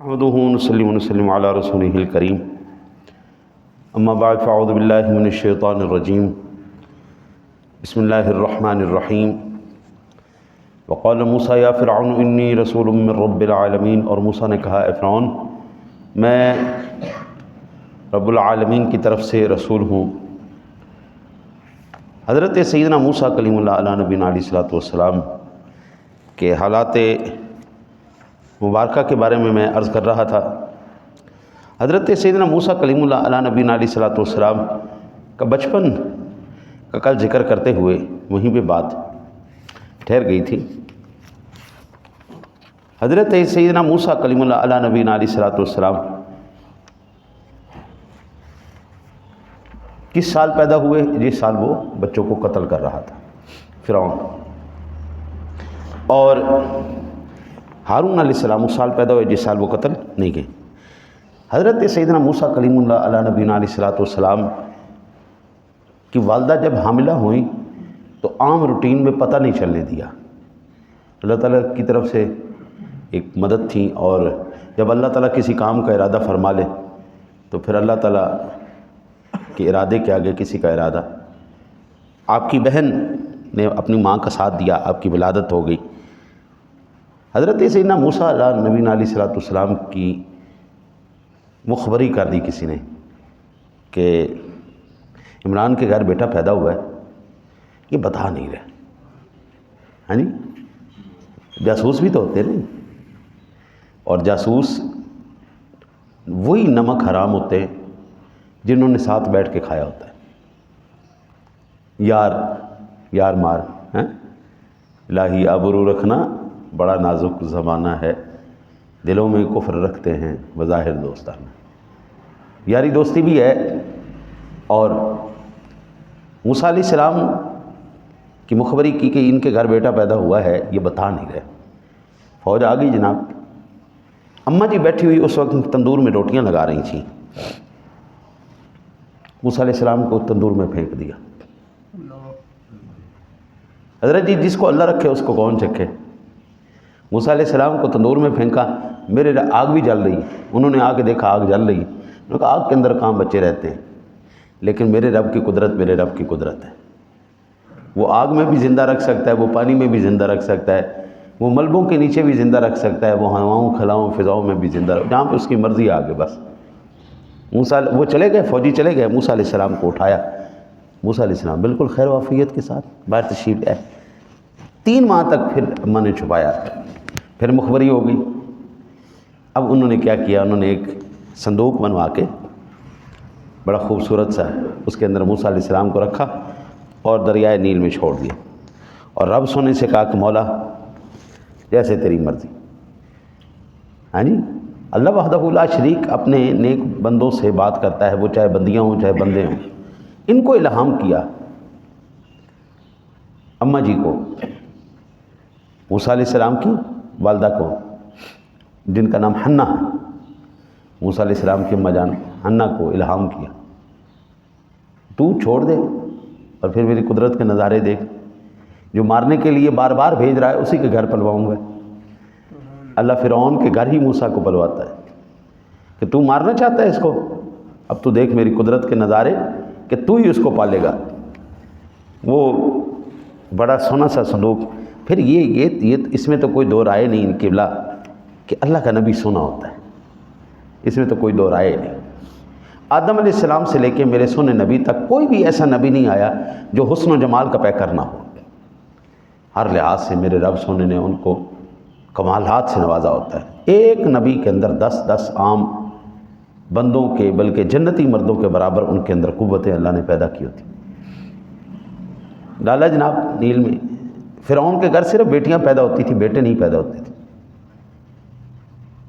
نحمده ونصلي ونسلم على رسوله الكريم اما بعد فاعوذ باللہ من الشیطان الرجیم بسم اللہ الرحمن الرحیم وقال موسیٰ یا فرعون انی رسول من رب العالمین، اور موسیٰ نے کہا اے فرعون میں رب العالمین کی طرف سے رسول ہوں۔ حضرت سیدنا موسیٰ کلیم اللہ علیہ نبینا علیہ الصلوۃ والسلام کے حالات مبارکہ کے بارے میں عرض کر رہا تھا۔ حضرت سیدنا موسیٰ کلیم اللہ علیہ نبینا علیہ الصلوۃ والسلام کا بچپن کا کل ذکر کرتے ہوئے وہیں پہ بات ٹھہر گئی تھی۔ حضرت سیدنا موسیٰ کلیم اللہ علیہ نبینا علیہ الصلوۃ والسلام کس سال پیدا ہوئے؟ جس سال وہ بچوں کو قتل کر رہا تھا فرعون، اور ہارون علیہ السلام اس سال پیدا ہوئے جس سال وہ قتل نہیں گئے۔ حضرت سیدنا موسیٰ کلیم اللہ علیہ نبینا علیہ الصلوۃ والسلام کی والدہ جب حاملہ ہوئیں تو عام روٹین میں پتہ نہیں چلنے دیا۔ اللہ تعالیٰ کی طرف سے ایک مدد تھی، اور جب اللہ تعالیٰ کسی کام کا ارادہ فرما لے تو پھر اللہ تعالیٰ کے ارادے کے آگے کسی کا ارادہ۔ آپ کی بہن نے اپنی ماں کا ساتھ دیا، آپ کی ولادت ہو گئی۔ حضرت سیدنا موسیٰ علیہ نبینا علیہ الصلوۃ والسلام کی مخبری کر دی کسی نے کہ عمران کے گھر بیٹا پیدا ہوا ہے، یہ بتا نہیں رہے۔ ہاں جی، جاسوس بھی تو ہوتے ہیں، اور جاسوس وہی نمک حرام ہوتے ہیں جنہوں نے ساتھ بیٹھ کے کھایا ہوتا ہے۔ یار مار، الہی آبرو رکھنا بڑا نازک زمانہ ہے، دلوں میں کفر رکھتے ہیں بظاہر دوستانہ۔ یاری دوستی بھی ہے، اور موسیٰ علیہ السلام کی مخبری کی کہ ان کے گھر بیٹا پیدا ہوا ہے، یہ بتا نہیں رہے۔ فوج آ گئی جناب۔ اماں جی بیٹھی ہوئی اس وقت تندور میں روٹیاں لگا رہی تھیں، موسیٰ علیہ السلام کو تندور میں پھینک دیا۔ حضرت جی جس کو اللہ رکھے اس کو کون چکھے؟ موسیٰ علیہ السلام کو تندور میں پھینکا، میرے آگ بھی جل رہی، انہوں نے آ کے دیکھا آگ جل رہی، انہوں نے کہا آگ کے اندر کہاں بچے رہتے ہیں، لیکن میرے رب کی قدرت میرے رب کی قدرت ہے۔ وہ آگ میں بھی زندہ رکھ سکتا ہے، وہ پانی میں بھی زندہ رکھ سکتا ہے، وہ ملبوں کے نیچے بھی زندہ رکھ سکتا ہے، وہ ہواؤں کھلاؤں فضاؤں میں بھی زندہ رکھ، جہاں پہ اس کی مرضی آگے بس۔ موسیٰ وہ چلے گئے، فوجی چلے گئے، موسیٰ علیہ السلام کو اٹھایا۔ موسیٰ علیہ السلام بالکل خیر و عافیت کے ساتھ باہر تشریف لے آئے۔ 3 ماہ تک پھر اماں نے چھپایا، پھر مخبری ہو گئی۔ اب انہوں نے کیا کیا، انہوں نے ایک صندوق بنوا کے بڑا خوبصورت سا اس کے اندر موسیٰ علیہ السلام کو رکھا اور دریائے نیل میں چھوڑ دیا، اور رب سونے سے کہا کہ مولا جیسے تیری مرضی۔ ہاں جی، اللہ وحدہ لا شریک اپنے نیک بندوں سے بات کرتا ہے، وہ چاہے بندیاں ہوں چاہے بندے ہوں۔ ان کو الہام کیا اماں جی کو، موسیٰ علیہ السلام کی والدہ کو، جن کا نام حنا ہے، موسیٰ علیہ السلام کی اماں جان حنا کو الہام کیا، تو چھوڑ دے اور پھر میری قدرت کے نظارے دیکھ، جو مارنے کے لیے بار بار بھیج رہا ہے اسی کے گھر پلواؤں گا۔ اللہ فرعون کے گھر ہی موسیٰ کو پلواتا ہے کہ تو مارنا چاہتا ہے اس کو، اب تو دیکھ میری قدرت کے نظارے کہ تو ہی اس کو پالے گا۔ وہ بڑا سونا سا صندوق۔ پھر یہ اس میں تو کوئی دو رائے نہیں قبلہ کہ اللہ کا نبی سونا ہوتا ہے، اس میں تو کوئی دو رائے نہیں۔ آدم علیہ السلام سے لے کے میرے سونے نبی تک کوئی بھی ایسا نبی نہیں آیا جو حسن و جمال کا پیکر نہ ہو۔ ہر لحاظ سے میرے رب سونے نے ان کو کمالات سے نوازا ہوتا ہے۔ ایک نبی کے اندر 10 عام بندوں کے بلکہ جنتی مردوں کے برابر ان کے اندر قوتیں اللہ نے پیدا کی ہوتی۔ ڈالا جناب نیل میں۔ فرعون کے گھر صرف بیٹیاں پیدا ہوتی تھیں، بیٹے نہیں پیدا ہوتے تھے۔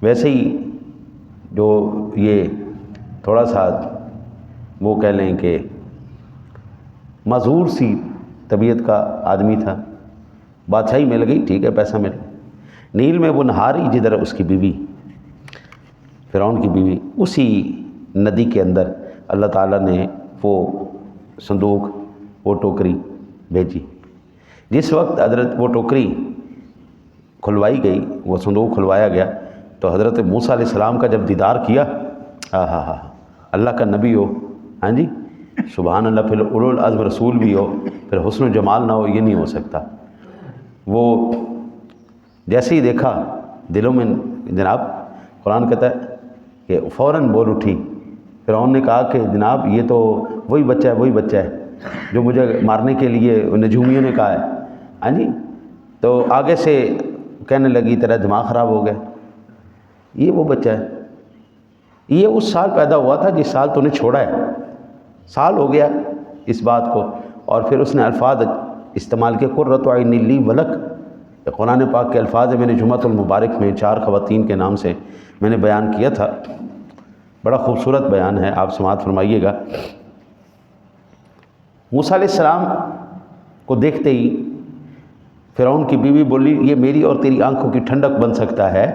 ویسے ہی جو یہ تھوڑا سا وہ کہہ لیں کہ معذور سی طبیعت کا آدمی تھا، بادشاہی مل گئی، ٹھیک ہے، پیسہ مل گیا، نیل میں وہ نہا رہی جدھر اس کی بیوی فرعون کی بیوی، اسی ندی کے اندر اللہ تعالیٰ نے وہ صندوق، وہ ٹوکری بھیجی۔ جس وقت حضرت وہ ٹوکری کھلوائی گئی، وہ صندوق کھلوایا گیا، تو حضرت موسیٰ علیہ السلام کا جب دیدار کیا، اللہ کا نبی ہو، ہاں جی سبحان اللہ، پھر اولو العزم رسول بھی ہو، پھر حسن و جمال نہ ہو، یہ نہیں ہو سکتا۔ وہ جیسے ہی دیکھا دلوں میں جناب، قرآن کہتا ہے کہ فوراً بول اٹھی۔ فرعون نے کہا کہ جناب یہ تو وہی بچہ ہے، وہی بچہ ہے جو مجھے مارنے کے لیے نجومیوں نے کہا ہے، ہاں جی۔ تو آگے سے کہنے لگی تیرا دماغ خراب ہو گیا، یہ وہ بچہ ہے، یہ اس سال پیدا ہوا تھا جس سال تو نے چھوڑا ہے، سال ہو گیا اس بات کو۔ اور پھر اس نے الفاظ استعمال کیا، قرۃ عین لی ولک، قرآن پاک کے الفاظ میں نے جمعۃ المبارک میں 4 خواتین کے نام سے میں نے بیان کیا تھا، بڑا خوبصورت بیان ہے، آپ سماعت فرمائیے گا۔ موسیٰ علیہ السلام کو دیکھتے ہی فرعون کی بیوی بولی یہ میری اور تیری آنکھوں کی ٹھنڈک بن سکتا ہے،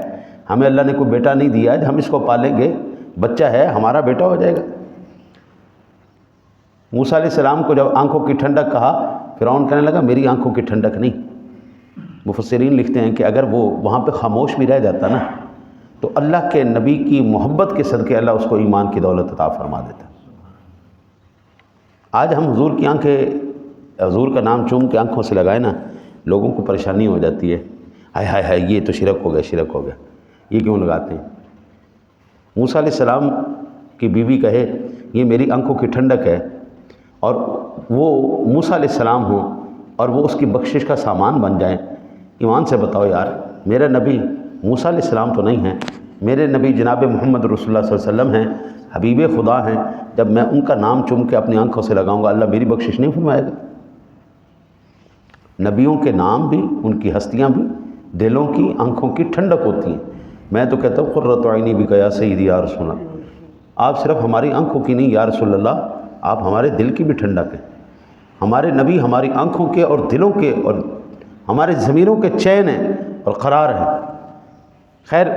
ہمیں اللہ نے کوئی بیٹا نہیں دیا، ہم اس کو پالیں گے، بچہ ہے ہمارا بیٹا ہو جائے گا۔ موسیٰ علیہ السلام کو جب آنکھوں کی ٹھنڈک کہا، فرعون کہنے لگا میری آنکھوں کی ٹھنڈک نہیں۔ مفسرین لکھتے ہیں کہ اگر وہ وہاں پہ خاموش بھی رہ جاتا نا تو اللہ کے نبی کی محبت کے صدقے اللہ اس کو ایمان کی دولت عطا فرما دیتا۔ آج ہم حضور کی آنکھیں، حضور کا نام چوم کے آنکھوں سے لگائے نا، لوگوں کو پریشانی ہو جاتی ہے، ہائے ہائے ہائے یہ تو شرک ہو گیا، شرک ہو گیا، یہ کیوں لگاتے ہیں؟ موسیٰ علیہ السلام کی بیوی کہے یہ میری آنکھوں کی ٹھنڈک ہے، اور وہ موسیٰ علیہ السلام ہوں اور وہ اس کی بخشش کا سامان بن جائیں، ایمان سے بتاؤ یار، میرا نبی موسیٰ علیہ السلام تو نہیں ہیں، میرے نبی جناب محمد رسول اللہ صلی اللہ علیہ وسلم ہیں، حبیب خدا ہیں، جب میں ان کا نام چوم کے اپنی آنکھوں سے لگاؤں گا اللہ میری بخشش نہیں فرمائے گا؟ نبیوں کے نام بھی، ان کی ہستیاں بھی دلوں کی، آنکھوں کی ٹھنڈک ہوتی ہیں۔ میں تو کہتا ہوں قرۃ عینی بک یا سیدی یا رسول اللہ، آپ صرف ہماری آنکھوں کی نہیں یا رسول اللہ، آپ ہمارے دل کی بھی ٹھنڈک ہیں۔ ہمارے نبی ہماری آنکھوں کے اور دلوں کے اور ہمارے ضمیروں کے چین ہیں اور قرار ہیں۔ خیر،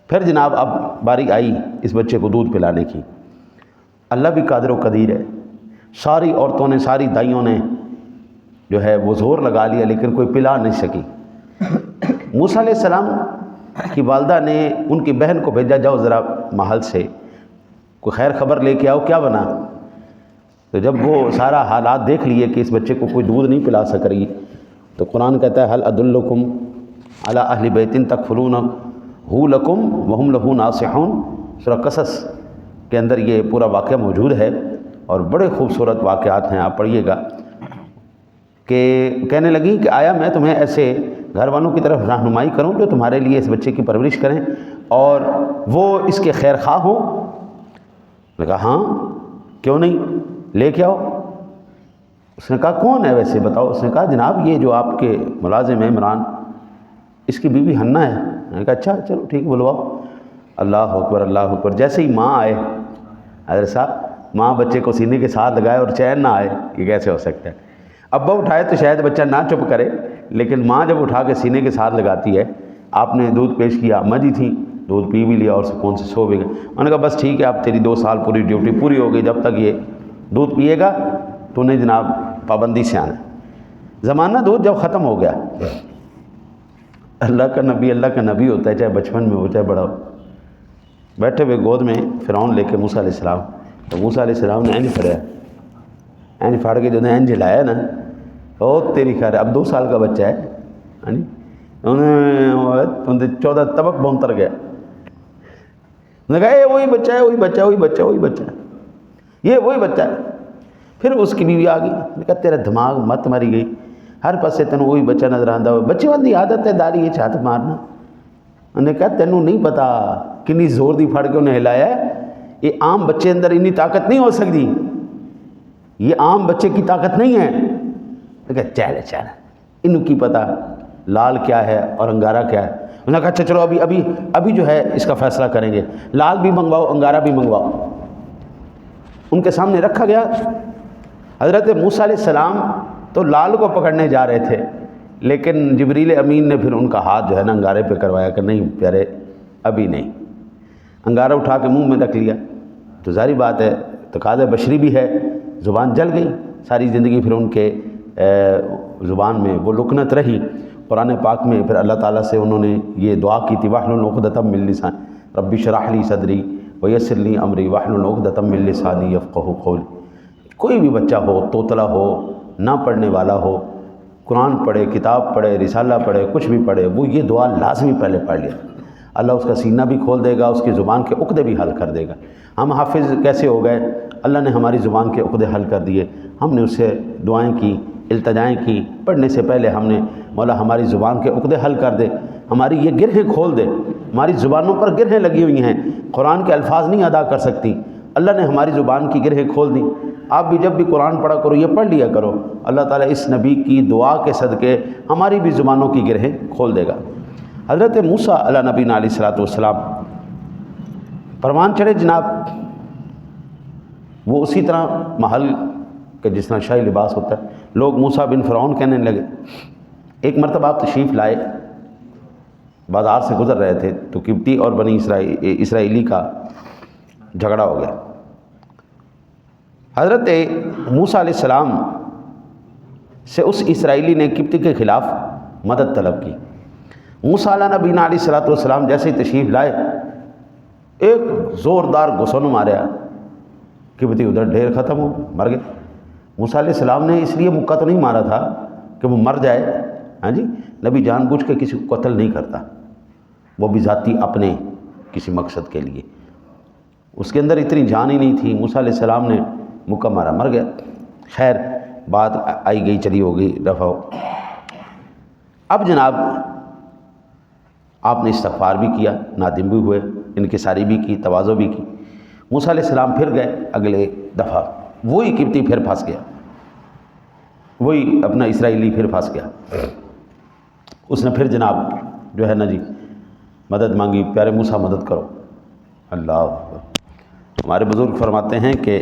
پھر جناب اب باری آئی اس بچے کو دودھ پلانے کی۔ اللہ بھی قادر و قدیر ہے، ساری عورتوں نے، ساری دائیوں نے جو ہے وہ زور لگا لیا لیکن کوئی پلا نہیں سکی۔ موسیٰ علیہ السلام کی والدہ نے ان کی بہن کو بھیجا، جاؤ ذرا محل سے کوئی خیر خبر لے کے آؤ، کیا بنا؟ تو جب وہ سارا حالات دیکھ لیے کہ اس بچے کو کوئی دودھ نہیں پلا سک رہی، تو قرآن کہتا ہے حل ادلکم علی اہل بیت تکفلونہ لکم وہم لہ ناصحون، سورہ قصص کے اندر یہ پورا واقعہ موجود ہے اور بڑے خوبصورت واقعات ہیں، آپ پڑھیے گا۔ کہ کہنے لگی کہ آیا میں تمہیں ایسے گھر والوں کی طرف رہنمائی کروں جو تمہارے لیے اس بچے کی پرورش کریں اور وہ اس کے خیر خواہ ہوں؟ میں کہا ہاں کیوں نہیں، لے کے آؤ۔ اس نے کہا کون ہے ویسے بتاؤ؟ اس نے کہا جناب یہ جو آپ کے ملازم ہیں عمران، اس کی بیوی حنہ ہے۔ میں نے کہا اچھا چلو ٹھیک بلواؤ۔ اللہ اکبر، اللہ اکبر۔ جیسے ہی ماں آئے، حضرت صاحب ماں بچے کو سینے کے ساتھ لگائے اور چین نہ آئے، یہ کیسے ہو سکتا ہے؟ ابا اٹھائے تو شاید بچہ نہ چپ کرے، لیکن ماں جب اٹھا کے سینے کے ساتھ لگاتی ہے۔ آپ نے دودھ پیش کیا، اماں جی تھیں، دودھ پی بھی لیا اور سکون سے سو بھی گئے۔ میں نے کہا بس ٹھیک ہے، اب تیری 2 سال پوری ڈیوٹی پوری ہو گئی، جب تک یہ دودھ پیے گا تو نے جناب پابندی سے آنا۔ زمانہ دودھ جب ختم ہو گیا، اللہ کا نبی ہوتا ہے، چاہے بچپن میں ہو چاہے بڑا ہو، بیٹھے ہوئے گود میں فرعون لے کے موسیٰ علیہ السلام، تو موسیٰ علیہ السلام نے اینج پڑھا، اینج پھاڑ کے جو نے اینج ہلایا نا، او تیری خیر، اب 2 سال کا بچہ ہے، ہاں جی، انہیں 14 طبق بونتر گیا۔ انہوں نے کہا اے وہی بچہ ہے، وہی بچہ ہے، وہی بچہ ہے، وہی بچہ ہے، یہ وہی بچہ ہے۔ پھر اس کی بیوی آ گئی، نے کہا تیرا دماغ مت ماری گئی، ہر پاسے تینوں وہی بچہ نظر آندا ہو، بچے والی عادت ہے داری یہ چھات مارنا۔ انہوں نے کہا تینوں نہیں پتا کنی زور دی پھڑ کے انہیں ہلایا ہے، یہ عام بچے اندر اتنی طاقت نہیں ہو سکتی، یہ عام بچے کی طاقت نہیں ہے۔ کہ چل انہوں کی پتہ لال کیا ہے اور انگارہ کیا ہے۔ انہوں نے کہا اچھا چلو ابھی جو ہے اس کا فیصلہ کریں گے، لال بھی منگواؤ انگارہ بھی منگواؤ۔ ان کے سامنے رکھا گیا۔ حضرت موسیٰ علیہ السلام تو لال کو پکڑنے جا رہے تھے، لیکن جبریل امین نے پھر ان کا ہاتھ جو ہے نا انگارے پہ کروایا کہ نہیں پیارے ابھی نہیں۔ انگارہ اٹھا کے منہ میں رکھ لیا، تو ظاہری بات ہے تقاضا بشری بھی ہے، زبان جل گئی، ساری زندگی پھر ان کے زبان میں وہ لکنت رہی۔ قرآن پاک میں پھر اللہ تعالیٰ سے انہوں نے یہ دعا کی تھی واحلل عقدۃ من لسانی رب اشرح لی صدری ویسر لی امری واحلل عقدۃ من لسانی یفقہوا قولی۔ کوئی بھی بچہ ہو، توتلا ہو، نہ پڑھنے والا ہو، قرآن پڑھے، کتاب پڑھے، رسالہ پڑھے، کچھ بھی پڑھے، وہ یہ دعا لازمی پہلے پڑھ لیا، اللہ اس کا سینہ بھی کھول دے گا، اس کی زبان کے عقدے بھی حل کر دے گا۔ ہم حافظ کیسے ہو گئے؟ اللہ نے ہماری زبان کے عقدے حل کر دیے، ہم نے اس سے دعائیں کی، التجائیں کی، پڑھنے سے پہلے ہم نے مولا ہماری زبان کے عقدے حل کر دے، ہماری یہ گرہیں کھول دے، ہماری زبانوں پر گرہیں لگی ہوئی ہیں، قرآن کے الفاظ نہیں ادا کر سکتی، اللہ نے ہماری زبان کی گرہیں کھول دی۔ آپ بھی جب بھی قرآن پڑھا کرو یہ پڑھ لیا کرو، اللہ تعالیٰ اس نبی کی دعا کے صدقے ہماری بھی زبانوں کی گرہیں کھول دے گا۔ حضرت موسیٰ علیہ نبینا علیہ الصلوۃ والسلام پروان چڑھے جناب، وہ اسی طرح محل کہ جس طرح شاہی لباس ہوتا ہے، لوگ موسیٰ بن فرعون کہنے لگے۔ ایک مرتبہ آپ تشریف لائے، بازار سے گزر رہے تھے تو قبطی اور بنی اسرائیلی کا جھگڑا ہو گیا۔ حضرت موسیٰ علیہ السلام سے اس اسرائیلی نے قبطی کے خلاف مدد طلب کی۔ موسیٰ علیہ نبینا علیہ الصلوۃ والسلام جیسے ہی تشریف لائے، ایک زوردار غسن ماریا، قبطی ادھر ڈھیر ختم ہو مر گئے۔ موسیٰ علیہ السلام نے اس لیے مکہ تو نہیں مارا تھا کہ وہ مر جائے، ہاں جی، نبی جان بوجھ کے کسی کو قتل نہیں کرتا، وہ بھی ذاتی اپنے کسی مقصد کے لیے، اس کے اندر اتنی جان ہی نہیں تھی۔ موسیٰ علیہ السلام نے مکہ مارا، مر گیا۔ خیر بات آئی گئی چلی ہو گئی، رفع ہو۔ اب جناب آپ نے استغفار بھی کیا، نادم بھی ہوئے، انکساری بھی کی، تواضع بھی کی۔ موسیٰ علیہ السلام پھر گئے، اگلے دفعہ وہی قبطی پھر پھنس گیا، وہی اپنا اسرائیلی پھر پھنس گیا۔ اس نے پھر جناب جو ہے نا جی مدد مانگی، پیارے موسیٰ مدد کرو۔ اللہ اکبر۔ ہمارے بزرگ فرماتے ہیں کہ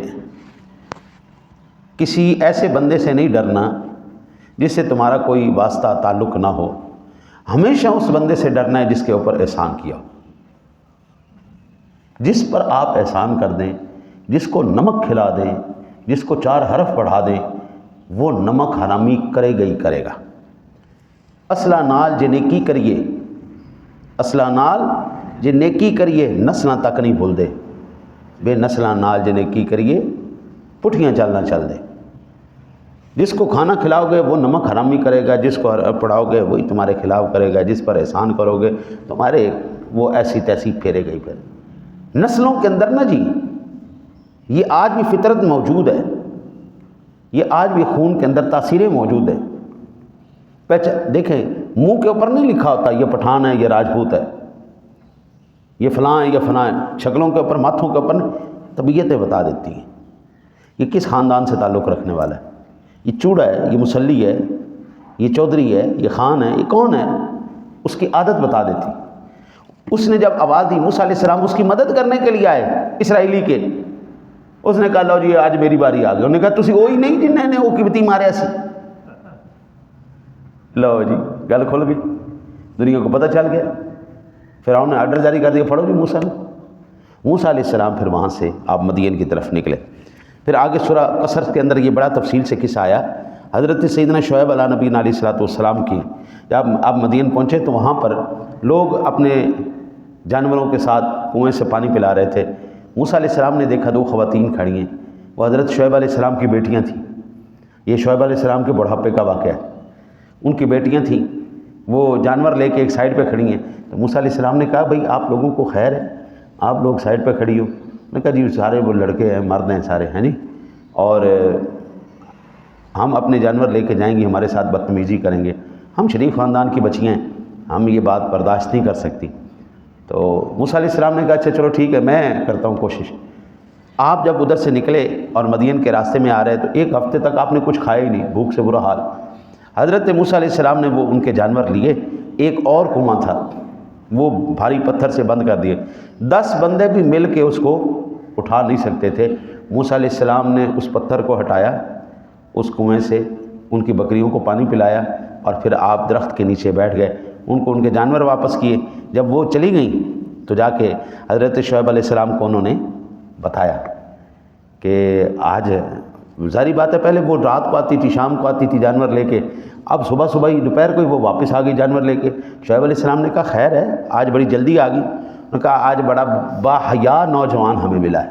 کسی ایسے بندے سے نہیں ڈرنا جس سے تمہارا کوئی واسطہ تعلق نہ ہو، ہمیشہ اس بندے سے ڈرنا ہے جس کے اوپر احسان کیا ہو۔ جس پر آپ احسان کر دیں، جس کو نمک کھلا دیں، جس کو 4 حرف پڑھا دیں، وہ نمک حرامی کرے گا ہی کرے گا۔ اصلہ نال جے نیکی کریے، اصلہ نال جے نیکی کریے نسلاں تک نہیں بھول دے، بے نسلاں نال جے نیکی کریے پٹھیاں چلنا چل دے۔ جس کو کھانا کھلاؤ گے وہ نمک حرامی کرے گا، جس کو پڑھاؤ گے وہی تمہارے خلاف کرے گا، جس پر احسان کرو گے تمہارے وہ ایسی تیسی پھیرے گئی۔ پھر نسلوں کے اندر نا جی یہ آج بھی فطرت موجود ہے، یہ آج بھی خون کے اندر تاثیریں موجود ہیں۔ دیکھیں منہ کے اوپر نہیں لکھا ہوتا یہ پٹھان ہے، یہ راجپوت ہے، یہ فلاں ہے، یہ فلاں ہے، شکلوں کے اوپر، ماتھوں کے اوپر طبیعتیں بتا دیتی ہیں یہ کس خاندان سے تعلق رکھنے والا ہے، یہ چوڑا ہے، یہ مسلی ہے، یہ چودھری ہے، یہ خان ہے، یہ کون ہے، اس کی عادت بتا دیتی۔ اس نے جب آواز دی، موسیٰ علیہ السلام اس کی مدد کرنے کے لیے آئے اسرائیلی کے، اس نے کہا لو جی آج میری باری آ گئی۔ انہوں نے کہا تسی وہی نہیں جنہیں نے وہ قبطی ماریا سی؟ لو جی گل کھل گئی، دنیا کو پتہ چل گیا۔ فرعون نے آرڈر جاری کر دیا، پڑھو جی موسیٰ نے۔ موسیٰ علیہ السلام پھر وہاں سے آپ مدین کی طرف نکلے۔ پھر آگے سورہ قصص کے اندر یہ بڑا تفصیل سے قصہ آیا حضرت سیدنا شعیب علیہ نبی علیہ الصلوۃ والسلام کی۔ جب آپ مدین پہنچے تو وہاں پر لوگ اپنے جانوروں کے ساتھ کنویں سے پانی پلا رہے تھے۔ موسیٰ علیہ السلام نے دیکھا 2 خواتین کھڑی ہیں، وہ حضرت شعیب علیہ السلام کی بیٹیاں تھیں۔ یہ شعیب علیہ السلام کے بڑھاپے کا واقعہ ہے، ان کی بیٹیاں تھیں، وہ جانور لے کے ایک سائڈ پہ کھڑی ہیں۔ تو موسیٰ علیہ السلام نے کہا بھئی آپ لوگوں کو خیر ہے، آپ لوگ سائڈ پہ کھڑی ہو؟ انہوں نے کہا جی سارے وہ لڑکے ہیں، مرد ہیں سارے ہیں جی، اور ہم اپنے جانور لے کے جائیں گے، ہمارے ساتھ بدتمیزی کریں گے، ہم شریف خاندان کی بچیاں ہیں، ہم یہ بات برداشت نہیں کر سکتی۔ تو موسیٰ علیہ السلام نے کہا اچھا چلو ٹھیک ہے، میں کرتا ہوں کوشش۔ آپ جب ادھر سے نکلے اور مدین کے راستے میں آ رہے تو 1 ہفتے تک آپ نے کچھ کھایا ہی نہیں، بھوک سے برا حال۔ حضرت موسیٰ علیہ السلام نے وہ ان کے جانور لیے، ایک اور کنواں تھا وہ بھاری پتھر سے بند کر دیے، 10 بندے بھی مل کے اس کو اٹھا نہیں سکتے تھے۔ موسیٰ علیہ السلام نے اس پتھر کو ہٹایا اس کنویں سے، ان کی بکریوں کو پانی پلایا اور پھر آپ درخت کے نیچے بیٹھ گئے، ان کو ان کے جانور واپس کیے۔ جب وہ چلی گئیں تو جا کے حضرت شعیب علیہ السلام کو انہوں نے بتایا کہ آج ظاہری بات ہے پہلے وہ رات کو آتی تھی، شام کو آتی تھی جانور لے کے، اب صبح صبح ہی دوپہر کو ہی وہ واپس آ گئی جانور لے کے۔ شعیب علیہ السلام نے کہا خیر ہے، آج بڑی جلدی آ گئی۔ انہوں نے کہا آج بڑا باحیا نوجوان ہمیں ملا ہے،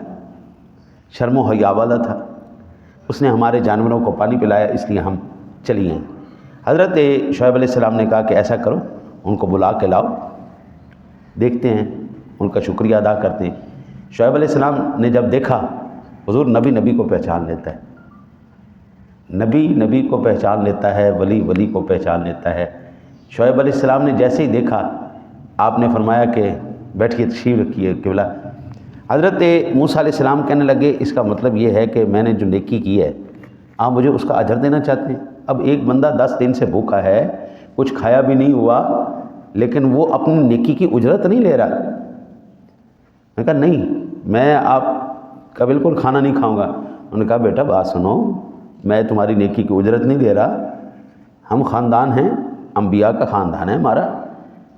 شرم و حیا والا تھا، اس نے ہمارے جانوروں کو پانی پلایا، اس لیے ہم چلی گئیں۔ حضرت شعیب علیہ السلام نے کہا کہ ایسا کرو، ان کو بلا کے لاؤ، دیکھتے ہیں، ان کا شکریہ ادا کرتے ہیں۔ شعیب علیہ السلام نے جب دیکھا، حضور نبی نبی کو پہچان لیتا ہے، نبی نبی کو پہچان لیتا ہے، ولی ولی کو پہچان لیتا ہے۔ شعیب علیہ السلام نے جیسے ہی دیکھا، آپ نے فرمایا کہ بیٹھیے، تشریف رکھیے قبلہ۔ حضرت موسیٰ علیہ السلام کہنے لگے اس کا مطلب یہ ہے کہ میں نے جو نیکی کی ہے آپ مجھے اس کا اجر دینا چاہتے ہیں؟ اب ایک بندہ 10 دن سے بھوکا ہے، کچھ کھایا بھی نہیں ہوا، لیکن وہ اپنی نیکی کی اجرت نہیں لے رہا۔ میں کہا نہیں، میں آپ کا بالکل کھانا نہیں کھاؤں گا۔ انہوں نے کہا بیٹا بات سنو، میں تمہاری نیکی کی اجرت نہیں لے رہا، ہم خاندان ہیں، انبیاء کا خاندان ہے ہمارا،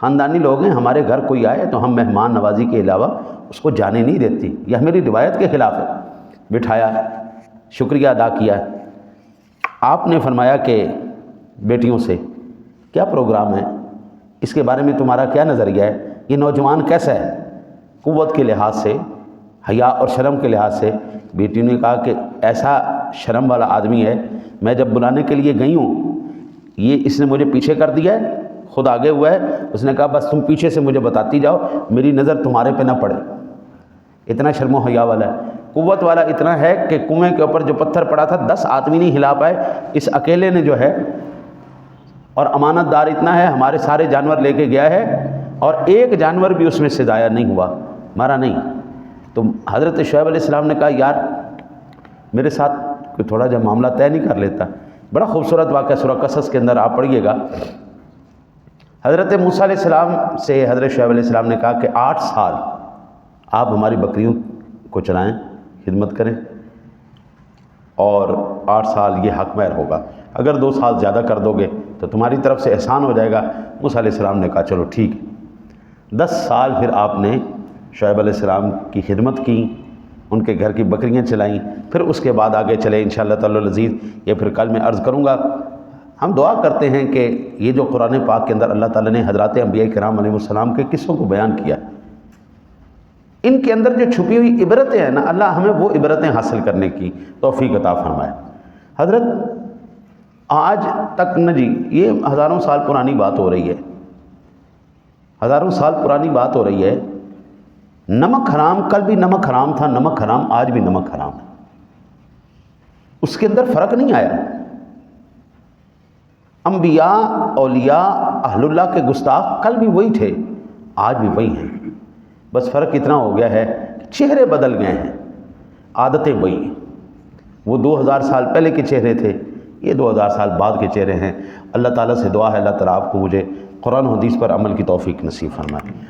خاندانی لوگ ہیں، ہمارے گھر کوئی آئے تو ہم مہمان نوازی کے علاوہ اس کو جانے نہیں دیتی، یہ میری روایت کے خلاف ہے۔ بٹھایا، شکریہ ادا کیا۔ آپ نے فرمایا کہ بیٹیوں سے کیا پروگرام ہے، اس کے بارے میں تمہارا کیا نظریہ ہے، یہ نوجوان کیسا ہے؟ قوت کے لحاظ سے، حیا اور شرم کے لحاظ سے بیٹیوں نے کہا کہ ایسا شرم والا آدمی ہے، میں جب بلانے کے لیے گئی ہوں یہ اس نے مجھے پیچھے کر دیا ہے، خود آگے ہوا ہے، اس نے کہا بس تم پیچھے سے مجھے بتاتی جاؤ، میری نظر تمہارے پہ نہ پڑے۔ اتنا شرم و حیا والا ہے، قوت والا اتنا ہے کہ کنویں کے اوپر جو پتھر پڑا تھا 10 آدمی نہیں ہلا پائے، اس اکیلے نے جو ہے، اور امانت دار اتنا ہے ہمارے سارے جانور لے کے گیا ہے اور ایک جانور بھی اس میں سے ضائع نہیں ہوا، مرا نہیں۔ تو حضرت شعیب علیہ السلام نے کہا یار میرے ساتھ کوئی تھوڑا جا معاملہ طے نہیں کر لیتا؟ بڑا خوبصورت واقعہ سورہ قصص کے اندر آپ پڑھیے گا۔ حضرت موسیٰ علیہ السلام سے حضرت شعیب علیہ السلام نے کہا کہ 8 سال آپ ہماری بکریوں کو چرائیں، خدمت کریں، اور 8 سال یہ حق مہر ہوگا، اگر 2 سال زیادہ کر دو گے تو تمہاری طرف سے احسان ہو جائے گا۔ موسیٰ علیہ السلام نے کہا چلو ٹھیک ہے۔ 10 سال پھر آپ نے شعیب علیہ السلام کی خدمت کی، ان کے گھر کی بکریاں چلائیں، پھر اس کے بعد آگے چلے انشاءاللہ تعالی العزیز، یہ پھر کل میں عرض کروں گا۔ ہم دعا کرتے ہیں کہ یہ جو قرآن پاک کے اندر اللہ تعالیٰ نے حضرات انبیاء کرام علیہ السلام کے قصوں کو بیان کیا، ان کے اندر جو چھپی ہوئی عبرتیں ہیں نا، اللہ ہمیں وہ عبرتیں حاصل کرنے کی توفیق عطا فرمائے۔ حضرت آج تک نہ جی، یہ ہزاروں سال پرانی بات ہو رہی ہے، ہزاروں سال پرانی بات ہو رہی ہے۔ نمک حرام کل بھی نمک حرام تھا، نمک حرام آج بھی نمک حرام ہے، اس کے اندر فرق نہیں آیا۔ انبیاء، اولیاء، اہل اللہ کے گستاخ کل بھی وہی تھے، آج بھی وہی ہیں، بس فرق اتنا ہو گیا ہے کہ چہرے بدل گئے ہیں، عادتیں وہی ہیں۔ وہ 2000 سال پہلے کے چہرے تھے، یہ 2000 سال بعد کے چہرے ہیں۔ اللہ تعالیٰ سے دعا ہے اللہ تعالیٰ آپ کو مجھے قرآن و حدیث پر عمل کی توفیق نصیب فرمائے۔